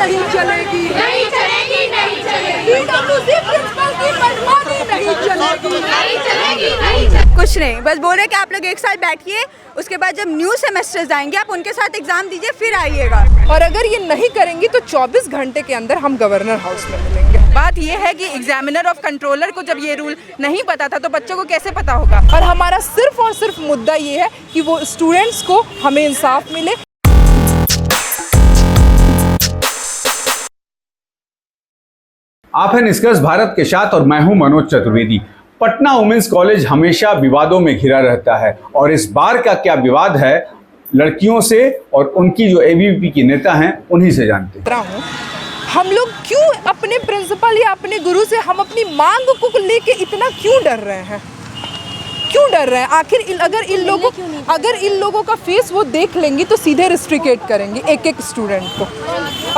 नहीं चलेगी, नहीं चलेगी, नहीं चलेगी। PWC प्रिंसिपल की मनमानी नहीं चलेगी, नहीं चलेगी, नहीं चलेगी। कुछ नहीं, बस बोल रहे कि आप लोग एक साल बैठिए, उसके बाद जब न्यू सेमेस्टर्स आएंगे आप उनके साथ एग्जाम दीजिए, फिर आइएगा। और अगर ये नहीं करेंगी तो 24 घंटे के अंदर हम गवर्नर हाउस में मिलेंगे। बात ये है कि एग्जामिनर ऑफ कंट्रोलर को जब ये रूल नहीं पता था तो बच्चों को कैसे पता होगा। और हमारा सिर्फ और सिर्फ मुद्दा ये है कि वो स्टूडेंट्स को हमें इंसाफ मिले। आप हैं निष्कर्ष भारत के साथ और मैं हूं मनोज चतुर्वेदी। पटना वुमेन्स कॉलेज हमेशा विवादों में घिरा रहता है और इस बार का क्या विवाद है लड़कियों से और उनकी जो एबीवीपी की नेता हैं उन्हीं से जानते हैं। हम लोग क्यों अपने प्रिंसिपल या अपने गुरु से हम अपनी मांग को लेके इतना क्यों डर रहे हैं? क्यों डर रहे हैं? आखिर अगर इन लोगों का फेस वो देख लेंगी तो सीधे रिस्ट्रिकेट करेंगी एक एक स्टूडेंट को।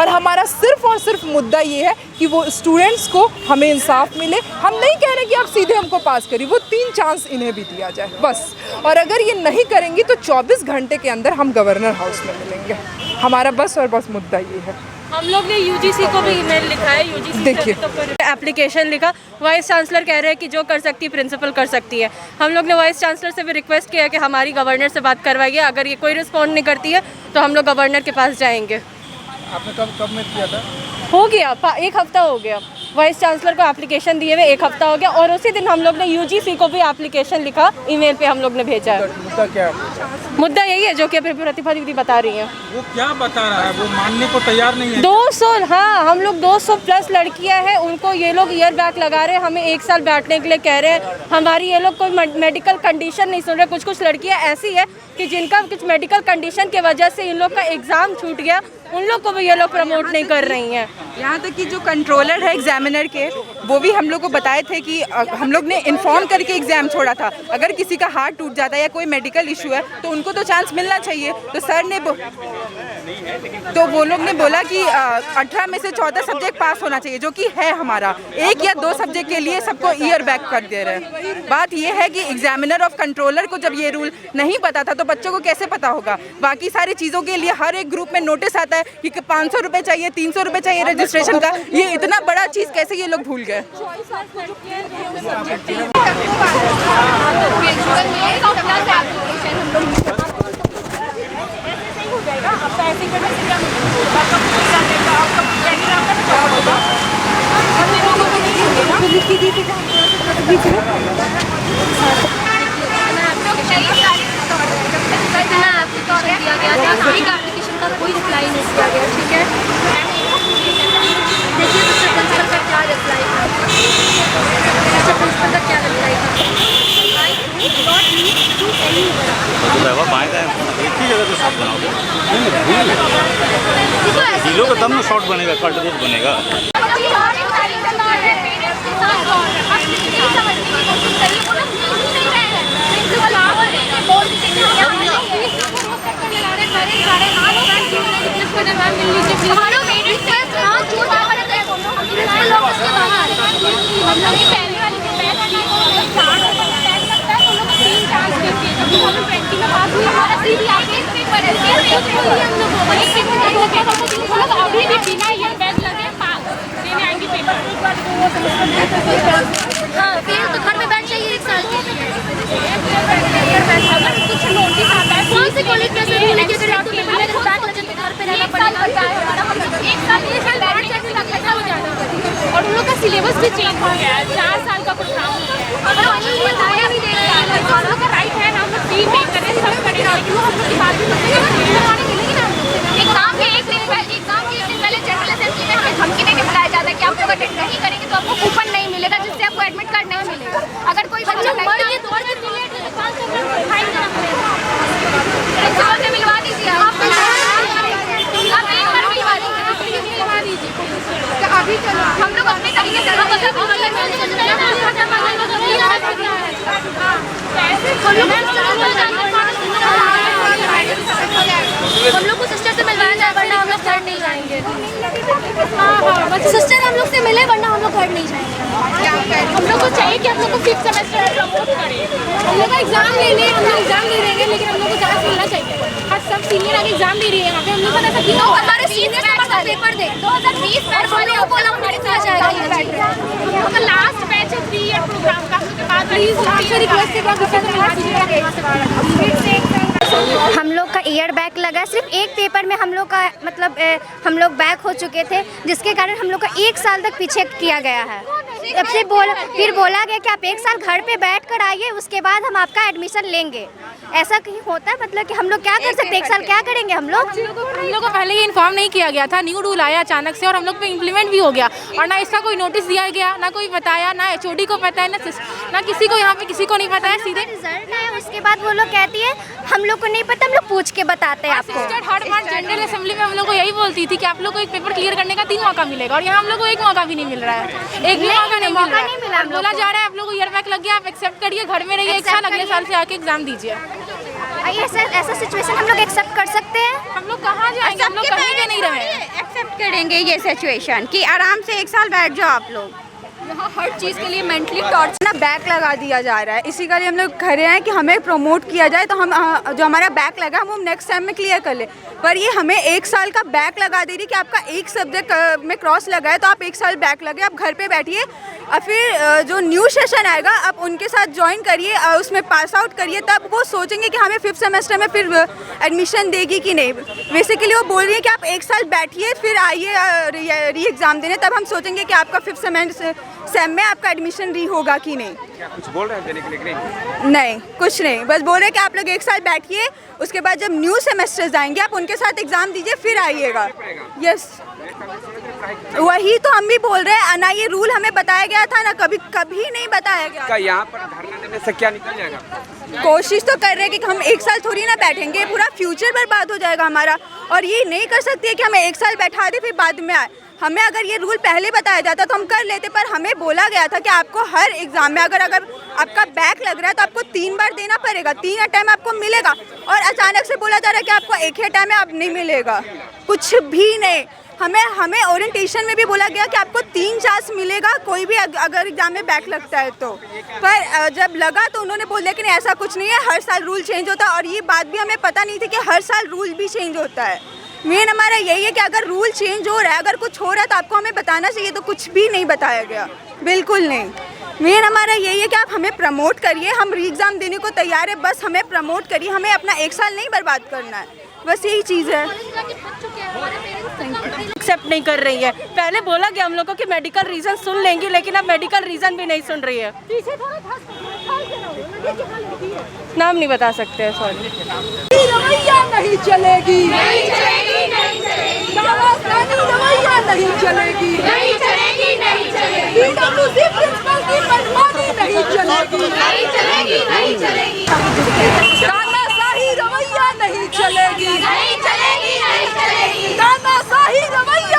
और हमारा सिर्फ और सिर्फ मुद्दा ये है कि वो स्टूडेंट्स को हमें इंसाफ मिले। हम नहीं कह रहे कि आप सीधे हमको पास करिए, वो 3 चांस इन्हें भी दिया जाए बस। और अगर ये नहीं करेंगी तो 24 घंटे के अंदर हम गवर्नर हाउस में मिलेंगे। हमारा बस और बस मुद्दा ये है। हम लोग ने यूजीसी को भी ईमेल लिखा है, यूजीसी देखिए तो फिर एप्लीकेशन लिखा। वाइस चांसलर कह रहे हैं कि जो कर सकती है प्रिंसिपल कर सकती है। हम लोग ने वाइस चांसलर से भी रिक्वेस्ट किया कि हमारी गवर्नर से बात करवाइए, अगर ये कोई रिस्पॉन्ड नहीं करती है तो हम लोग गवर्नर के पास जाएंगे। आपने कब में किया था? हो गया 1 हफ्ता हो गया, वाइस चांसलर को एप्लीकेशन दिए हुए 1 हफ्ता हो गया। और उसी दिन हम लोग ने यूजीसी को भी एप्लीकेशन लिखा, ईमेल पे हम लोग ने भेजा है। मुद्दा क्या है? मुद्दा यही है जो कि अभी प्रतिभा दीदी बता रही हैं। वो क्या बता रहा है? वो मानने को तैयार नहीं है। 200, हाँ, हम लोग 200 प्लस लड़कियां हैं, उनको ये लोग ईयर बैग लगा रहे हैं, हमें 1 साल बैठने के लिए कह रहे हैं। हमारी ये लोग कोई मेडिकल कंडीशन नहीं सुन रहे। कुछ लड़कियां ऐसी है कि जिनका कुछ मेडिकल कंडीशन की वजह से इन लोग का एग्ज़ाम छूट गया, उन लोग को भी ये लोग प्रमोट नहीं कर रही हैं। यहाँ तक कि जो कंट्रोलर है एग्जामिनर के, वो भी हम लोग को बताए थे कि हम लोग ने इन्फॉर्म करके एग्जाम छोड़ा था। अगर किसी का हार्ट टूट जाता है या कोई मेडिकल इशू है तो उनको तो चांस मिलना चाहिए। तो सर ने वो लोग ने बोला कि 18 में से 14 सब्जेक्ट पास होना चाहिए, जो कि है हमारा। 1 या 2 सब्जेक्ट के लिए सबको ईयर बैक कर दे रहे हैं। बात ये है कि एग्जामिनर ऑफ कंट्रोलर को जब ये रूल नहीं पता था तो बच्चों को कैसे पता होगा। बाकी सारी चीज़ों के लिए हर एक ग्रुप में नोटिस आता है कि 500 रुपये चाहिए, 300 रुपये चाहिए रजिस्ट्रेशन का। ये इतना बड़ा चीज़ कैसे ये लोग भूल गए? एप्लीकेशन का कोई रिप्लाई नहीं किया गया, ठीक है। देखिए तो प्रिंसिपल का क्या रिप्लाई था, प्रिंसिपल का क्या रिप्लाई था। तब ना शॉर्ट बनेगा, कट बनेगा। हाँ, फिर तो घर में बैठ जाइए 1 साल के लिए। कुछ नोटिस आता है कौन से कॉलेज में से मिले कि अगर आपके मिले तो बैग लगे तो घर पे रहना पड़ेगा। 1 साल हो जाना और उन लोग का सिलेबस भी चेंज हो गया है। 4 साल का प्रोग्राम हो गया है और वही बताया भी दे रहे हैं। हम लोग का राइट है ना, हम लोग फीस पे करें, सब करें, हम लोग की बात भी मिलेगी ना। एग्जाम के एक दिन पहले जनरल असेंबली में हमें धमकी देके बुलाया जाता है कि आप लोग अटेंड नहीं करेंगे तो आपको कूपन नहीं मिलेगा, जिससे आपको एडमिट कार्ड नहीं मिलेगा। अगर कोई बच्चा मर के दौड़ के मिले तो 500 रुपये फाइन देना पड़ेगा। प्रिंसिपल से मिलवा दीजिए, आप एक बार मिलवा दीजिए। अभी चलो हम लोग अपने तरीके से हम लोग को सिस्टर से मिलवाया जाए वरना हम लोग घर नहीं जाएंगे। सिस्टर हम लोग से मिले वरना हम लोग घर नहीं जाएंगे। हम लोग को चाहिए कि हम लोग को 5th सेमेस्टर में प्रमोट करें। हम लोग का एग्जाम ले लें, हम लोग एग्जाम दे देंगे, लेकिन हम लोग को चांस मिलना चाहिए। आज सब सीनियर आगे एग्जाम दे रही है, हम लोग को ऐसा क्यों? हमारे सीनियर पेपर दे 2020 बैच वाले को बोला हमारे साथ जाएगा ये बैच तो लास्ट बैच है 3 ईयर प्रोग्राम का उसके बाद प्लीज लास्ट रिक्वेस्ट के बाद हम लोग का ईयर बैक लगा, सिर्फ एक पेपर में हम लोग का मतलब हम लोग बैक हो चुके थे, जिसके कारण हम लोग का 1 साल तक पीछे किया गया है। तब से फिर बोला गया कि आप 1 साल घर पे बैठ कर आइए, उसके बाद हम आपका एडमिशन लेंगे। ऐसा कहीं होता है? मतलब कि हम लोग क्या कर सकते हैं, 1 साल क्या करेंगे हम लोग को पहले ही इन्फॉर्म नहीं किया गया था, न्यू रूल आया अचानक से और हम लोग पे इम्प्लीमेंट भी हो गया और ना इसका कोई नोटिस दिया गया, ना कोई बताया, ना HOD को पता है, ना किसी को यहाँ पे किसी को नहीं पता है। सीधे रिजल्ट आया उसके बाद वो लोग कहती है हम लोग को नहीं पता, हम लोग पूछ के बताते हैं आपको। थर्ड पार्ट जनरल असेंबली में हम लोग को यही बोलती थी कि आप लोग को एक पेपर क्लियर करने का 3 मौका मिलेगा और यहाँ हम लोग को 1 मौका भी नहीं मिल रहा है, एक भी मौका नहीं मिला। बोला जा रहा है आप लोग को ईयर बैक लग गया, आप एक्सेप्ट करिए, घर में रहिए 1 साल, अगले साल से आके एग्जाम दीजिए। ऐसा सिचुएशन हम लोग एक्सेप्ट कर सकते हैं? हम लोग कहाँ जाएंगे, हम लोग कहीं भी नहीं रहे। एक्सेप्ट करेंगे ये सिचुएशन कि आराम से 1 साल बैठ जाओ आप लोग। यहाँ हर चीज़ के लिए मेंटली टॉर्चर ना बैक लगा दिया जा रहा है, इसी के लिए हम लोग खड़े हैं कि हमें प्रमोट किया जाए, तो हम जो हमारा बैक लगा हम नेक्स्ट टाइम में क्लियर कर ले। पर ये हमें 1 साल का बैक लगा दे रही कि आपका एक सब्जेक्ट में क्रॉस लगा है तो आप 1 साल बैक लगे, आप घर पे बैठिए और फिर जो न्यू सेशन आएगा आप उनके साथ ज्वाइन करिए और उसमें पास आउट करिए, तब वो सोचेंगे कि हमें 5th सेमेस्टर में फिर एडमिशन देगी कि नहीं। बेसिकली वो बोल रही है कि आप 1 साल बैठिए फिर आइए री एग्ज़ाम देने, तब हम सोचेंगे कि आपका 5th सेम में आपका एडमिशन री होगा कि नहीं। क्या कुछ बोल रहे हैं देने के लिए? नहीं, कुछ नहीं, बस बोल रहे हैं कि आप लोग 1 साल बैठिए, उसके बाद जब न्यू सेमेस्टर्स आएंगे आप उनके साथ एग्ज़ाम दीजिए फिर आइएगा। यस, वही तो हम भी बोल रहे हैं ना, ये रूल हमें बताया गया था ना, कभी नहीं बताया गया। यहाँ पर धरना देने से क्या निकल जाएगा? कोशिश तो कर रहे हैं कि हम 1 साल थोड़ी ना बैठेंगे, पूरा फ्यूचर बर्बाद हो जाएगा हमारा। और ये नहीं कर सकती है कि हमें 1 साल बैठा दे फिर बाद में आए। हमें अगर ये रूल पहले बताया जाता तो हम कर लेते, पर हमें बोला गया था कि आपको हर एग्ज़ाम में अगर आपका बैक लग रहा है तो आपको 3 बार देना पड़ेगा, 3 टाइम आपको मिलेगा। और अचानक से बोला जा रहा है कि आपको 1 ही टाइम में अब नहीं मिलेगा, कुछ भी नहीं। हमें ओरिएंटेशन में भी बोला गया कि आपको 3 चांस मिलेगा कोई भी अगर एग्जाम में बैक लगता है तो, पर जब लगा तो उन्होंने बोला कि नहीं ऐसा कुछ नहीं है, हर साल रूल चेंज होता है। और ये बात भी हमें पता नहीं थी कि हर साल रूल भी चेंज होता है। मेन हमारा यही है कि अगर रूल चेंज हो रहा है, अगर कुछ हो रहा है तो आपको हमें बताना चाहिए, तो कुछ भी नहीं बताया गया, बिल्कुल नहीं। मेन हमारा यही है कि आप हमें प्रमोट करिए, हम री एग्ज़ाम देने को तैयार है, बस हमें प्रमोट करिए, हमें अपना 1 साल नहीं बर्बाद करना है, बस यही चीज़ है। एक्सेप्ट नहीं कर रही है, पहले बोला गया हम लोग को कि मेडिकल रीज़न सुन लेंगी, लेकिन अब मेडिकल रीज़न भी नहीं सुन रही है। नाम नहीं बता सकते, सॉरी। रवैया नहीं चलेगी, नहीं चलेगी, नहीं चलेगी, रवैया नहीं चलेगी, नहीं चलेगी, नहीं चलेगी, PWC प्रिंसिपल की मनमानी नहीं चलेगी, नहीं चलेगी, नहीं चलेगी, तानाशाही रवैया नहीं चलेगी, नहीं चलेगी, नहीं चलेगी, तानाशाही रवैया